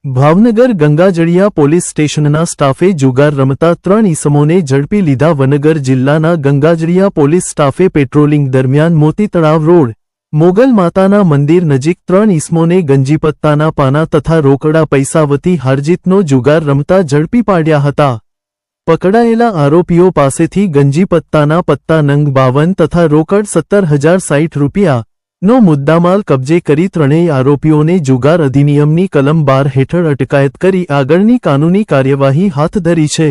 Bhavnagar Gangajaliya police સ્ટેશનના સ્ટાફે જુગાર રમતા 3 ઈસમોને ઝડપી લીધા. ભાવનગર જિલ્લાના ગંગાજળિયા પોલીસ સ્ટાફે પેટ્રોલિંગ દરમિયાન મોતી તળાવ રોડ, મોગલ માતાના મંદિર નજીક 3 ઈસમોને ગંજીપત્તાના પાના તથા રોકડા પૈસા વતી હારજીતનો જુગાર રમતા ઝડપી પાડ્યા હતા. પકડાયેલા આરોપીઓ પાસેથી ગંજીપત્તાના પત્તા નંગ 52 તથા રોકડ 17,060 રૂપિયા નો મુદ્દામાલ કબજે કરી ત્રણેય આરોપીઓને જુગાર અધિનિયમની કલમ 12 હેઠળ અટકાયત કરી આગળની કાનૂની કાર્યવાહી હાથ ધરી છે.